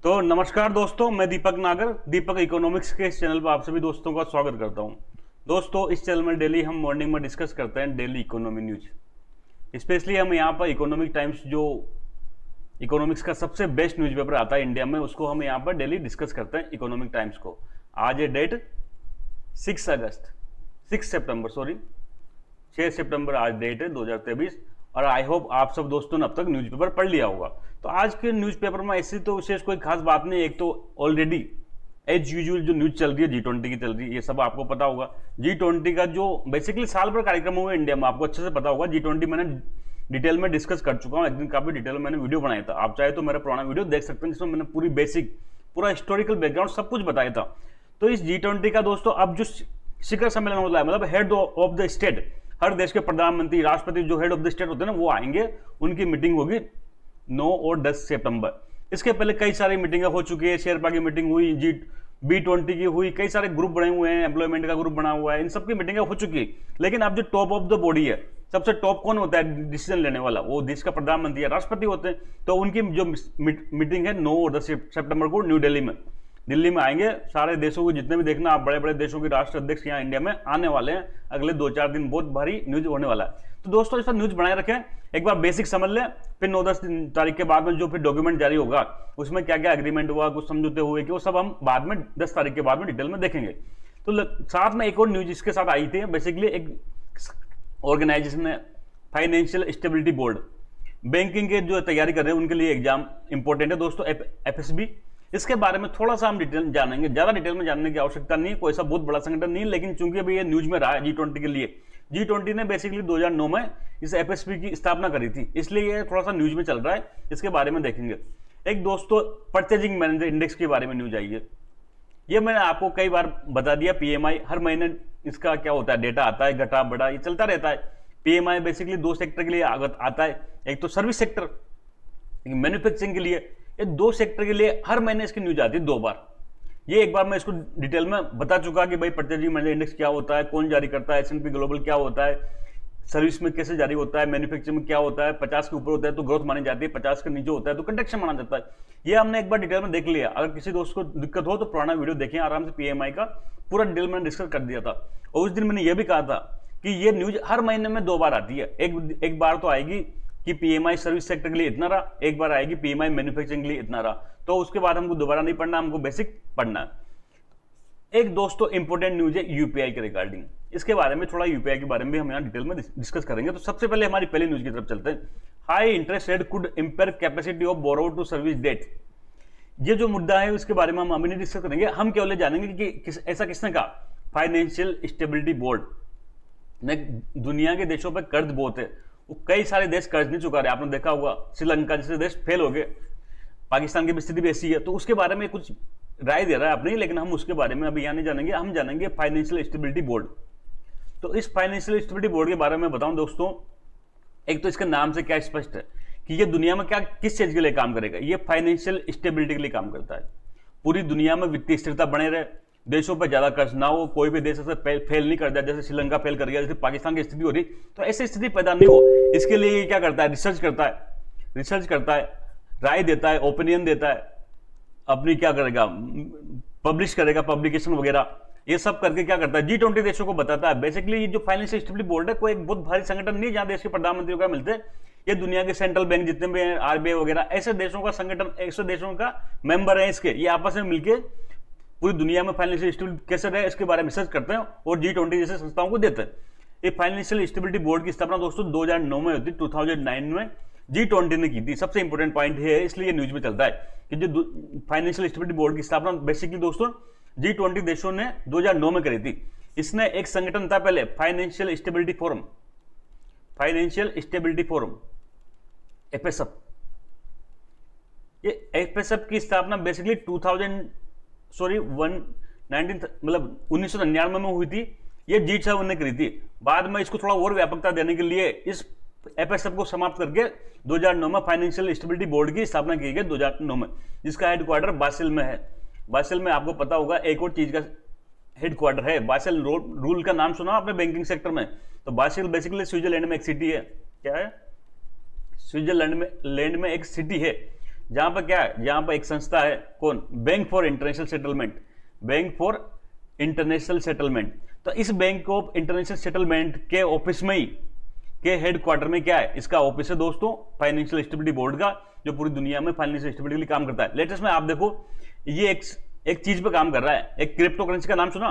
तो नमस्कार दोस्तों, मैं दीपक नागर दीपक इकोनॉमिक्स के इस चैनल पर आप सभी दोस्तों का स्वागत करता हूं। दोस्तों, इस चैनल में डेली हम मॉर्निंग में डिस्कस करते हैं डेली इकोनॉमी न्यूज। स्पेशली हम यहां पर इकोनॉमिक टाइम्स, जो इकोनॉमिक्स का सबसे बेस्ट न्यूज़पेपर आता है इंडिया में, उसको हम यहां पर डेली डिस्कस करते हैं इकोनॉमिक टाइम्स को। आज है डेट 6 सितंबर, सॉरी 6 सितंबर आज डेट है 2023। और आई होप आप सब दोस्तों ने अब तक न्यूज़पेपर पढ़ लिया होगा। तो आज के न्यूज़पेपर में ऐसी तो विशेष कोई खास बात नहीं। एक तो ऑलरेडी एज यूजुअल जो न्यूज चल रही है G20 की चल रही है, ये सब आपको पता होगा। G20 का जो बेसिकली साल भर कार्यक्रम हुए इंडिया में, आपको अच्छे से पता होगा। G20 मैंने डिटेल में डिस्कस कर चुका हूँ, एक दिन काफी डिटेल में मैंने वीडियो बनाया था। आप चाहे तो मेरा पुराना वीडियो देख सकते हैं, जिसमें मैंने पूरी बेसिक, पूरा हिस्टोरिकल बैकग्राउंड सब कुछ बताया था। तो इस G20 का दोस्तों अब जो शिखर सम्मेलन होता है, मतलब हेड ऑफ द स्टेट, हर देश के प्रधानमंत्री, राष्ट्रपति, जो हेड ऑफ द स्टेट होते हैं ना, वो आएंगे। उनकी मीटिंग होगी 9 और 10 सितंबर। इसके पहले कई सारी मीटिंगें हो चुकी है। शेरपा की मीटिंग हुई, B20 की हुई, कई सारे ग्रुप बने हुए हैं, एम्प्लॉयमेंट का ग्रुप बना हुआ है, इन सबकी मीटिंगें हो चुकी है। लेकिन अब जो टॉप ऑफ द बॉडी है, सबसे टॉप कौन होता है डिसीजन लेने वाला, वो देश का प्रधानमंत्री या राष्ट्रपति होते हैं। तो उनकी जो मीटिंग है 9 और 10 सितंबर को न्यू दिल्ली में आएंगे। सारे देशों को जितने भी देखना, आप बड़े बड़े देशों के राष्ट्र अध्यक्ष यहाँ इंडिया में आने वाले हैं। अगले 2-4 दिन बहुत भारी न्यूज होने वाला है। तो दोस्तों, इस न्यूज बनाए रखें, एक बार बेसिक समझ लें, फिर 9-10 तारीख के बाद में जो फिर डॉक्यूमेंट जारी होगा, उसमें क्या क्या एग्रीमेंट हुआ, कुछ समझौते हुए कि वो सब हम बाद में 10 तारीख के बाद में डिटेल में देखेंगे। तो साथ में एक और न्यूज इसके साथ आई थी। बेसिकली एक ऑर्गेनाइजेशन है, फाइनेंशियल स्टेबिलिटी बोर्ड, बैंकिंग के जो तैयारी कर रहे हैं उनके लिए एग्जाम इंपॉर्टेंट है दोस्तों, FSB। इसके बारे में थोड़ा सा हम डिटेल जानेंगे। ज्यादा डिटेल में जानने की आवश्यकता नहीं है, कोई ऐसा बहुत बड़ा संगठन नहीं है, लेकिन चूंकि अभी ये न्यूज में रहा है G20 के लिए। G20 ने बेसिकली 2009 में इस FSB की स्थापना करी थी, इसलिए ये थोड़ा सा न्यूज में चल रहा है। इसके बारे में देखेंगे। एक दोस्तों, परचेजिंग मैनेजर इंडेक्स के बारे में न्यूज आई है। ये मैंने आपको कई बार बता दिया। PMI हर महीने इसका क्या होता है, डेटा आता है, घटा बढ़ा, ये चलता रहता है। PMI बेसिकली 2 सेक्टर के लिए आता है, एक तो सर्विस सेक्टर, एक मैन्युफैक्चरिंग के लिए। ये 2 सेक्टर के लिए हर महीने इसकी न्यूज आती है 2 बार। ये एक बार मैं इसको डिटेल में बता चुका कि भाई परचेजिंग मैनेजर इंडेक्स क्या होता है, कौन जारी करता है, S&P ग्लोबल क्या होता है, सर्विस में कैसे जारी होता है, मैन्युफैक्चरिंग में क्या होता है। 50 के ऊपर होता है तो ग्रोथ मानी जाती है, 50 के नीचे होता है तो कंट्रैक्शन माना जाता है। ये हमने एक बार डिटेल में देख लिया। अगर किसी दोस्त को दिक्कत हो तो पुराना वीडियो देखें आराम से। PMI का पूरा डिटेल मैंने डिस्कस कर दिया था। और उस दिन मैंने ये भी कहा था कि ये न्यूज हर महीने में 2 बार आती है। एक बार तो आएगी कि PMI सर्विस सेक्टर के लिए इतना रहा, एक बार आएगी PMI मैन्युफैक्चरिंग के लिए इतना रहा। तो उसके बाद हमको दोबारा नहीं पढ़ना, हमको बेसिक पढ़ना है। एक दोस्तों इंपॉर्टेंट न्यूज है UPI के रिगार्डिंग। इसके बारे में थोड़ा UPI के बारे में भी हम यहाँ डिटेल में डिस्कस करेंगे। तो सबसे पहले हमारी पहली न्यूज की तरफ चलते हैं। High interest rate could impair capacity of borrow to service debt. ये जो मुद्दा है उसके बारे में हम अभी नहीं डिस्कस करेंगे। हम केवल जानेंगे कि ऐसा किसने कहा। फाइनेंशियल स्टेबिलिटी बोर्ड ने, दुनिया के देशों पर कर्ज बहुत है, वो कई सारे देश कर्ज नहीं चुका रहे। आपने देखा होगा श्रीलंका जैसे देश फेल हो गए, पाकिस्तान की स्थिति भी ऐसी है। तो उसके बारे में कुछ राय दे रहा है अपनी, लेकिन हम उसके बारे में अभी यहाँ नहीं जानेंगे। हम जानेंगे फाइनेंशियल स्टेबिलिटी बोर्ड। तो इस फाइनेंशियल स्टेबिलिटी बोर्ड के बारे में बताऊं दोस्तों, एक तो इसके नाम से क्या स्पष्ट है कि ये दुनिया में क्या किस चीज के लिए काम करेगा। ये फाइनेंशियल स्टेबिलिटी के लिए काम करता है। पूरी दुनिया में वित्तीय स्थिरता बने रहे, देशों पर ज्यादा कर्ज ना हो, कोई भी देश ऐसे फेल नहीं कर जाए जैसे श्रीलंका फेल कर गया, जैसे पाकिस्तान की स्थिति हो रही, तो ऐसी स्थिति पैदा नहीं हो। इसके लिए ये क्या करता है, रिसर्च करता है, राय देता है, ओपिनियन देता है, अपनी क्या करेगा, पब्लिश करेगा, पब्लिकेशन वगैरह, ये सब करके क्या करता है, G20 देशों को बताता है। बेसिकली ये जो फाइनेंशियल स्टेबिलिटी बोर्ड है, कोई एक बहुत भारी संगठन नहीं जहां देश के प्रधानमंत्री वगैरह मिलते हैं। ये दुनिया के सेंट्रल बैंक जितने भी हैं, RBI वगैरह, ऐसे देशों का संगठन, ऐसे देशों का मेंबर है इसके। ये आपस में मिलकर पूरी दुनिया में फाइनेंशियल स्टेबिलिटी कैसे रहे इसके बारे में रिसर्च करते हैं और G20 जैसे संस्थाओं को देते हैं। ये फाइनेंशियल स्टेबिलिटी बोर्ड की स्थापना दोस्तों 2009 में होती, 2009 में G20 ने की थी। सबसे इंपॉर्टेंट पॉइंट है, इसलिए न्यूज में चलता है कि जो फाइनेंशियल स्टेबिलिटी बोर्ड की स्थापना बेसिकली दोस्तों G20 देशों ने 2009 में करी थी। इसने एक संगठन था पहले, फाइनेंशियल स्टेबिलिटी फोरम, FSF। ये FSF की स्थापना बेसिकली 1999 में हुई थी। ये G7 ने करी थी। बाद में इसको थोड़ा और व्यापकता देने के लिए इस FSF को समाप्त करके 2009 में फाइनेंशियल स्टेबिलिटी बोर्ड की स्थापना की गई 2009 में, जिसका हेडक्वार्टर बासेल में है। बासेल में आपको पता होगा एक और चीज का हेडक्वार्टर है, बासेल रूल का नाम सुना आपने बैंकिंग सेक्टर में। तो बासेल बेसिकली स्विट्जरलैंड में एक सिटी है। क्या है? स्विट्जरलैंड में एक सिटी है जहां पर क्या है, जहां पर एक संस्था है, कौन, bank for international settlement, bank for international settlement. तो इस बैंक ऑफ इंटरनेशनल सेटलमेंट के ऑफिस में ही, के हेडक्वार्टर में क्या है, इसका ऑफिस है दोस्तों, फाइनेंशियल स्टेबिलिटी बोर्ड का, जो पूरी दुनिया में फाइनेंशियल स्टेबिलिटी के लिए काम करता है। लेटेस्ट में आप देखो, ये एक चीज पे काम कर रहा है, एक क्रिप्टो करेंसी का नाम सुना,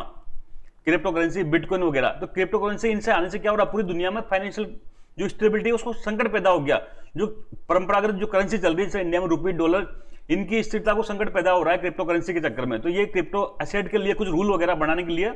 क्रिप्टो करेंसी, बिटकॉइन वगैरह। तो क्रिप्टो करेंसी इनसे आने से क्या हो रहा है, पूरी दुनिया में फाइनेंशियल जो स्टेबिलिटी है उसको संकट पैदा हो गया। जो परंपरागत जो करेंसी चल रही है जैसे इंडिया में रुपये, डॉलर, इनकी स्थिरता को संकट पैदा हो रहा है क्रिप्टो करेंसी के चक्कर में। तो ये क्रिप्टो एसेट के लिए कुछ रूल वगैरह बनाने के लिए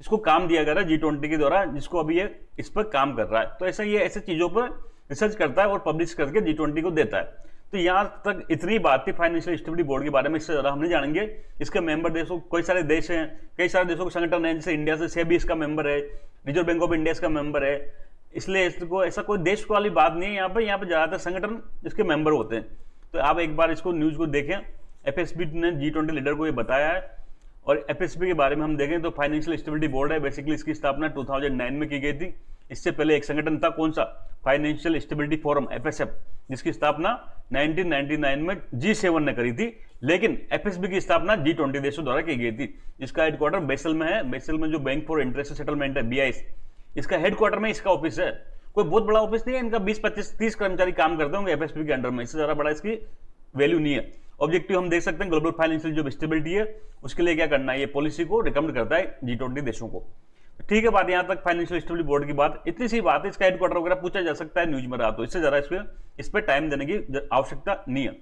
इसको काम दिया गया था G20 के द्वारा, जिसको अभी ये इस पर काम कर रहा है। तो ऐसा ये ऐसे चीजों पर रिसर्च करता है और पब्लिश करके G20 को देता है। तो यहां तक इतनी बात थी फाइनेंशियल स्टेबिलिटी बोर्ड के बारे में। इससे ज्यादा हम नहीं जानेंगे। इसके मेंबर देशों, कई सारे देश हैं, कई सारे देशों के संगठन हैं, जैसे इंडिया से सेबी इसका मेंबर है, रिजर्व बैंक ऑफ इंडिया इसका मेंबर है। इसलिए इसको ऐसा कोई देश वाली बात नहीं है यहाँ पे ज्यादातर संगठन इसके मेंबर होते हैं। तो आप एक बार इसको न्यूज को देखें, FSB ने G20 लीडर को ये बताया है। और FSB के बारे में हम देखें तो फाइनेंशियल स्टेबिलिटी बोर्ड है, बेसिकली इसकी स्थापना 2009 में की गई थी। इससे पहले एक संगठन था, कौन सा, फाइनेंशियल स्टेबिलिटी फोरम, FSF, जिसकी स्थापना 1999 में G7 ने करी थी। लेकिन FSB की स्थापना G20 देशों द्वारा की गई थी। इसका हेडक्वार्टर बेसल में है। बेसल में जो बैंक फॉर इंटरनेशनल सेटलमेंट है, BIS, इसका हेडक्वार्टर में इसका ऑफिस है। कोई बहुत बड़ा ऑफिस नहीं है इनका, 20, 25, 30 कर्मचारी काम करते होंगे FSB के अंडर में, इससे ज्यादा बड़ा इसकी वैल्यू नहीं है। ऑब्जेक्टिव हम देख सकते हैं, ग्लोबल फाइनेंशियल जो स्टेबिलिटी है उसके लिए क्या करना है, ये पॉलिसी को रिकमेंड करता है G20 देशों को। ठीक है, बात यहां तक फाइनेंशियल स्टेबिलिटी बोर्ड की बात, इतनी सी बात है। इसका हेडक्वार्टर वगैरह पूछा जा सकता है न्यूज में रहा, तो इससे ज्यादा इस पर टाइम देने की आवश्यकता नहीं है।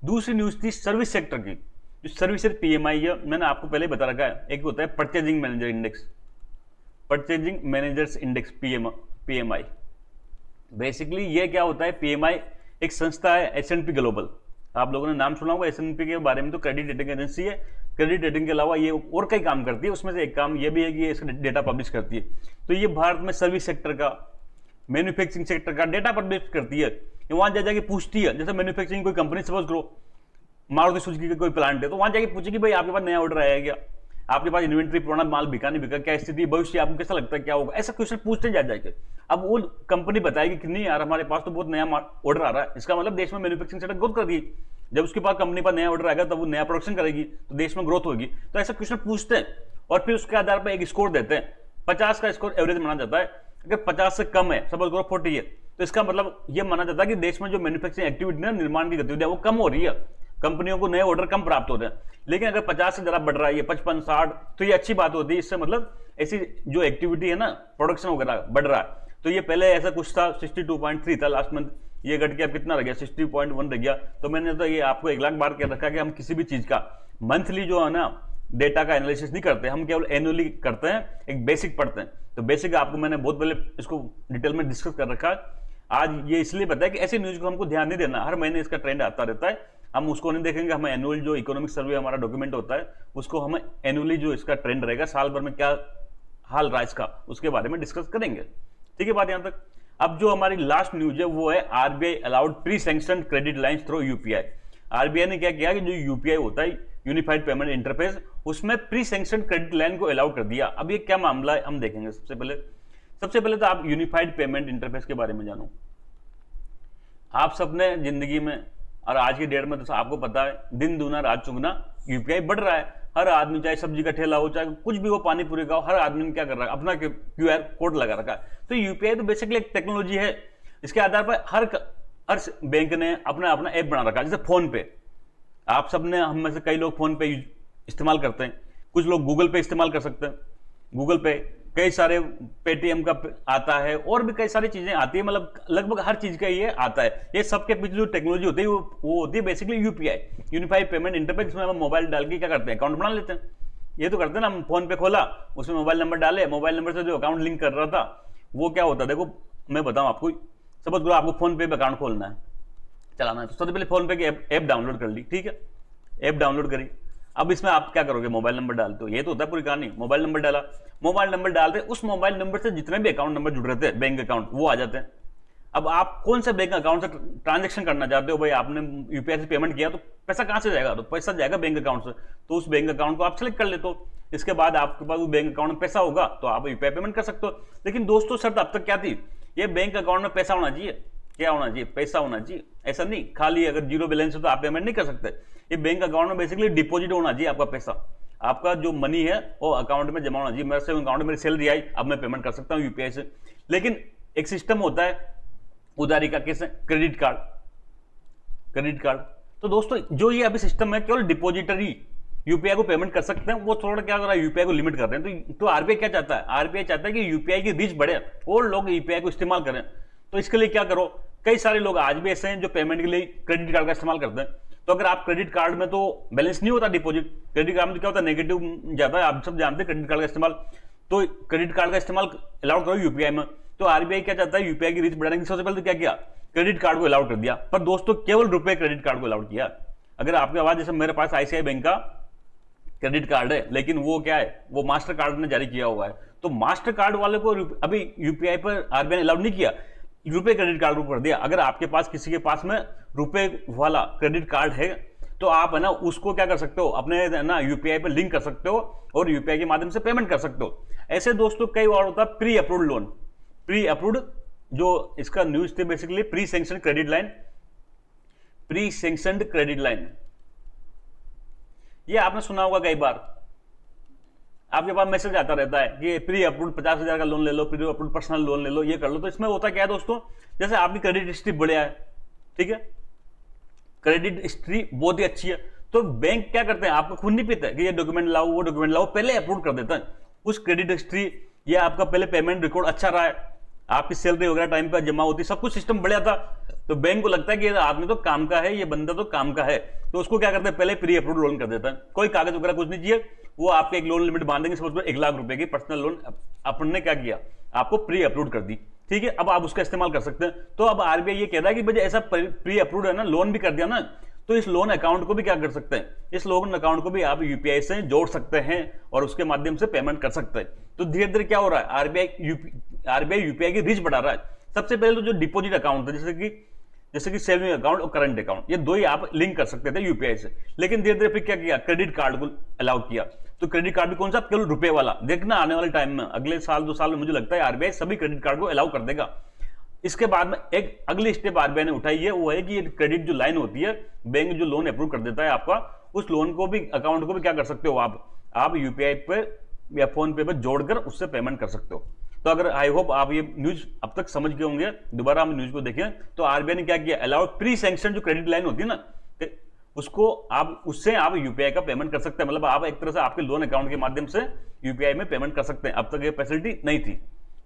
दूसरी न्यूज थी सर्विस सेक्टर की, जो सर्विस PMI है, मैंने आपको पहले बता रखा है। एक होता है purchasing manager index, purchasing managers index, PMI। Basically ये क्या होता है, PMI एक संस्था है, S&P ग्लोबल, आप लोगों ने नाम सुना होगा S&P के बारे में। तो क्रेडिट रेटिंग एजेंसी है। क्रेडिट रेटिंग के अलावा ये और कई काम करती है, उसमें से एक काम ये भी है कि ये इसका डेटा पब्लिश करती है। तो ये भारत में सर्विस सेक्टर का, मैन्युफैक्चरिंग सेक्टर का डेटा पब्लिश करती है। वहां जा जाके पूछती है, जैसे मैन्युफैक्चरिंग कोई कंपनी, सपोज करो मारुति सुजुकी का कोई प्लांट है, तो वहां जाके पूछेगी भाई आपके पास नया ऑर्डर आया क्या, आपके पास इन्वेंट्री, पुराना माल बिका नहीं बिका, क्या स्थिति, भविष्य आपको कैसा लगता है क्या होगा, ऐसा क्वेश्चन पूछते जा जाएंगे। अब वो कंपनी बताएगी कि नहीं यार हमारे पास तो बहुत नया ऑर्डर आ रहा है, इसका मतलब देश में मैन्युफैक्चरिंग सेक्टर ग्रोथ कर दी। जब उसके पास कंपनी पर नया ऑर्डर आएगा तब वो नया प्रोडक्शन करेगी, तो देश में ग्रोथ होगी। तो ऐसा क्वेश्चन पूछते हैं और फिर उसके आधार पर एक स्कोर देते हैं। 50 का स्कोर एवरेज माना जाता है। अगर 50 से कम है, सपोज करो 40 है, तो इसका मतलब ये माना जाता है कि देश में जो मैन्युफैक्चरिंग एक्टिविटी है, निर्माण की गतिविधियां वो कम हो रही है, कंपनियों को नए ऑर्डर कम प्राप्त होते हैं। लेकिन अगर 50 से जरा बढ़ रहा है, 55, 60, तो ये अच्छी बात होती है। इससे मतलब ऐसी जो एक्टिविटी है ना, प्रोडक्शन वगैरह बढ़ रहा है। तो ये पहले ऐसा कुछ था, 62.3 था लास्ट मंथ, ये घट के अब कितना रह गया, 60.1 रह गया। तो मैंने तो ये आपको 1 लाख बार कह रखा कि हम किसी भी चीज का मंथली जो है ना डेटा का एनालिसिस नहीं करते, हम केवल एनुअली करते हैं, एक बेसिक पढ़ते हैं। तो बेसिक आपको मैंने बहुत पहले इसको डिटेल में डिस्कस कर रखा है। आज ये इसलिए बताया कि ऐसी न्यूज को हमको ध्यान नहीं देना, हर महीने इसका ट्रेंड आता रहता है, हम उसको नहीं देखेंगे। हमें एनुअल जो इकोनॉमिक सर्वे हमारा डॉक्यूमेंट होता है, उसको हमें एनुअली जो इसका ट्रेंड रहेगा, साल भर में क्या हाल रहा इसका, उसके बारे में डिस्कस करेंगे। ठीक है, बात यहां तक। अब जो हमारी लास्ट न्यूज है वो है RBI allowed pre sanction credit lines through UPI। RBI ने क्या किया कि जो UPI होता है, यूनिफाइड पेमेंट इंटरफेस, उसमें प्री सैंक्शन क्रेडिट लाइन को अलाउ कर दिया। अब ये क्या मामला है हम देखेंगे। सबसे पहले तो आप यूनिफाइड पेमेंट इंटरफेस के बारे में जानो। आप सबने जिंदगी में और आज की डेट में तो आपको पता है, दिन दूना रात चुगना, UPI बढ़ रहा है। हर आदमी, चाहे सब्जी का ठेला हो, चाहे कुछ भी हो, पानी पूरी का हो, हर आदमी ने क्या कर रहा है, अपना QR कोड लगा रखा है। तो UPI तो बेसिकली एक टेक्नोलॉजी है। इसके आधार पर हर बैंक ने अपना अपना ऐप बना रखा है। जैसे फोन पे, आप सबने, हम में से कई लोग फोन पे इस्तेमाल करते हैं, कुछ लोग गूगल पे इस्तेमाल कर सकते हैं। गूगल पे, कई सारे पेटीएम का आता है, और भी कई सारी चीजें आती है, मतलब लगभग हर चीज का ये आता है। ये सबके पीछे जो टेक्नोलॉजी होती है वो होती है basically UPI, unified payment interface, जिसमें हम मोबाइल डाल के क्या करते हैं, अकाउंट बना लेते हैं। ये तो करते हैं ना, हम फोन पे खोला, उसमें मोबाइल नंबर डाले, मोबाइल नंबर से जो अकाउंट लिंक कर रहा था वो क्या होता है, देखो मैं बताऊं आपको। सपोज करो आपको फोन पे अकाउंट खोलना है, चलाना है, तो सबसे पहले फोन पे की ऐप डाउनलोड कर ली। ठीक है, ऐप डाउनलोड करी। अब इसमें आप क्या करोगे, मोबाइल नंबर डालते हो, ये तो होता है पूरी कहानी। मोबाइल नंबर डाला, मोबाइल नंबर डालते, उस मोबाइल नंबर से जितने भी अकाउंट नंबर जुड़ रहे थे, बैंक अकाउंट, वो आ जाते हैं। अब आप कौन से बैंक अकाउंट से ट्रांजैक्शन करना चाहते हो, भाई आपने UPI से पेमेंट किया तो पैसा कहां से जाएगा, तो पैसा जाएगा बैंक अकाउंट से। तो उस बैंक अकाउंट को आप सेलेक्ट कर लेते हो। इसके बाद आपके पास उस बैंक अकाउंट में पैसा होगा तो आप UPI पेमेंट कर सकते हो। लेकिन दोस्तों शर्त अब तक क्या थी, ये बैंक अकाउंट में पैसा होना चाहिए। क्या होना चाहिए, पैसा होना चाहिए। ऐसा नहीं खाली अगर जीरो बैलेंस है तो आप पेमेंट नहीं कर सकते। ये बैंक अकाउंट में बेसिकली डिपॉजिट होना चाहिए आपका पैसा, आपका जो मनी है वो अकाउंट में जमा होना चाहिए। मेरे से अकाउंट में मेरी सैलरी आई, अब मैं पेमेंट कर सकता हूँ यूपीआई से। लेकिन एक सिस्टम होता है उधारी का, कैसे, क्रेडिट कार्ड। क्रेडिट कार्ड तो दोस्तों जो ये अभी सिस्टम है केवल डिपॉजिटरी यूपीआई को पेमेंट कर सकते हैं, वो थोड़ा क्या कर रहा है यूपीआई को लिमिट कर रहे हैं। तो आरबीआई क्या चाहता है, आरबीआई चाहता है कि यूपीआई की रीच बढ़े और लोग यूपीआई को इस्तेमाल करें। तो इसके लिए क्या करो, कई सारे लोग आज भी ऐसे हैं जो पेमेंट के लिए क्रेडिट कार्ड का इस्तेमाल करते हैं। तो अगर आप क्रेडिट कार्ड में तो बैलेंस नहीं होता डिपॉजिट, क्रेडिट कार्ड में तो क्या होता है नेगेटिव जाता है, आप सब जानते हैं क्रेडिट कार्ड का इस्तेमाल। तो क्रेडिट कार्ड का इस्तेमाल अलाउ करो यूपीआई में। तो आरबीआई क्या चाहता है, यूपीआई की रीच बढ़ाने की सबसे पहले तो क्या किया, क्रेडिट कार्ड को अलाउड कर दिया। पर दोस्तों केवल रुपए क्रेडिट कार्ड को अलाउड किया। अगर आपके पास, जैसे मेरे पास आईसीआई बैंक का क्रेडिट कार्ड है, लेकिन वो क्या है, वो मास्टर कार्ड ने जारी किया हुआ है, तो मास्टर कार्ड वाले को अभी यूपीआई पर आरबीआई ने अलाउड नहीं किया, रुपए क्रेडिट कार्ड को कर दिया। अगर आपके पास किसी के पास में रुपए वाला क्रेडिट कार्ड है तो आप है ना उसको क्या कर सकते हो, अपने ना यूपीआई पर लिंक कर सकते हो और यूपीआई के माध्यम से पेमेंट कर सकते हो। ऐसे दोस्तों कई और होता है pre approved loan. Pre approved जो इसका न्यूज थे basically pre sanction credit line, pre sanctioned credit line, ये आपने सुना होगा कई बार। आपके पास मैसेज आता रहता है कि प्री अप्रूव्ड 50,000 का लोन ले लो, प्री अप्रूव्ड पर्सनल लोन ले लो, ये कर लो। तो इसमें होता क्या है दोस्तों, जैसे आपकी क्रेडिट हिस्ट्री बढ़िया है, ठीक है, क्रेडिट हिस्ट्री बहुत ही अच्छी है, तो बैंक क्या करते हैं, आपको खुद नहीं पीते कि ये डॉक्यूमेंट लाओ वो डॉक्यूमेंट लाओ, पहले अप्रूव कर देते हैं उस क्रेडिट हिस्ट्री, या आपका पहले पेमेंट रिकॉर्ड अच्छा रहा है, आपकी सैलरी वगैरह टाइम पर जमा होती, सब कुछ सिस्टम बढ़िया था, तो बैंक को लगता है कि ये आदमी तो काम का है, ये बंदा तो काम का है, तो उसको क्या करते हैं, पहले प्री अप्रूव्ड लोन कर देता है। कोई कागज वगैरह कुछ नहीं चाहिए, वो आपके एक लोन लिमिट बांधेंगे, सपोज 1 लाख रुपए की पर्सनल लोन अपन ने क्या किया, आपको प्री अप्रूव्ड कर दी, ठीक है, अब आप उसका इस्तेमाल कर सकते हैं। तो अब आरबीआई ये कह रहा है कि भाई ऐसा प्री अप्रूव्ड है ना, लोन भी कर दिया ना, तो इस लोन अकाउंट को भी क्या कर सकते हैं, इस लोन अकाउंट को भी आप यूपीआई से जोड़ सकते हैं और उसके माध्यम से पेमेंट कर सकते हैं। तो धीरे धीरे क्या हो रहा है, आरबीआई यूपीआई की रीच बढ़ा रहा है। सबसे पहले तो जो डिपॉजिट अकाउंट है, जैसे कि सेविंग अकाउंट और करंट अकाउंट, ये दो ही आप लिंक कर सकते थे यूपीआई से, लेकिन धीरे धीरे फिर क्या किया, क्रेडिट कार्ड को अलाउ किया। तो क्रेडिट कार्ड भी कौन सा, केवल रुपए वाला। देखना आने वाले टाइम में, अगले साल 2 साल में मुझे लगता है आरबीआई सभी क्रेडिट कार्ड को अलाउ कर देगा। इसके बाद में एक अगली स्टेप आरबीआई ने उठाई है, वो है कि क्रेडिट जो लाइन होती है, बैंक जो लोन अप्रूव कर देता है आपका, उस लोन को भी, अकाउंट को भी क्या कर सकते हो आप यूपीआई पे या फोन पे जोड़कर उससे पेमेंट कर सकते हो। तो अगर आई होप आप ये न्यूज अब तक समझ गए होंगे, दोबारा हम न्यूज को देखें तो आरबीआई ने क्या किया, अलाउड प्री सैंक्शन जो क्रेडिट लाइन होती है ना, उसको आप, उससे आप यूपीआई का पेमेंट कर सकते हैं, मतलब आप एक तरह से आपके लोन अकाउंट के माध्यम से यूपीआई में पेमेंट कर सकते हैं। अब तक ये फैसिलिटी नहीं थी।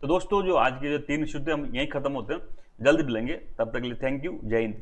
तो दोस्तों जो आज के जो 3 इश्यू थे हम यहीं खत्म होते हैं, जल्द मिलेंगे, तब तक के लिए थैंक यू, जय हिंद।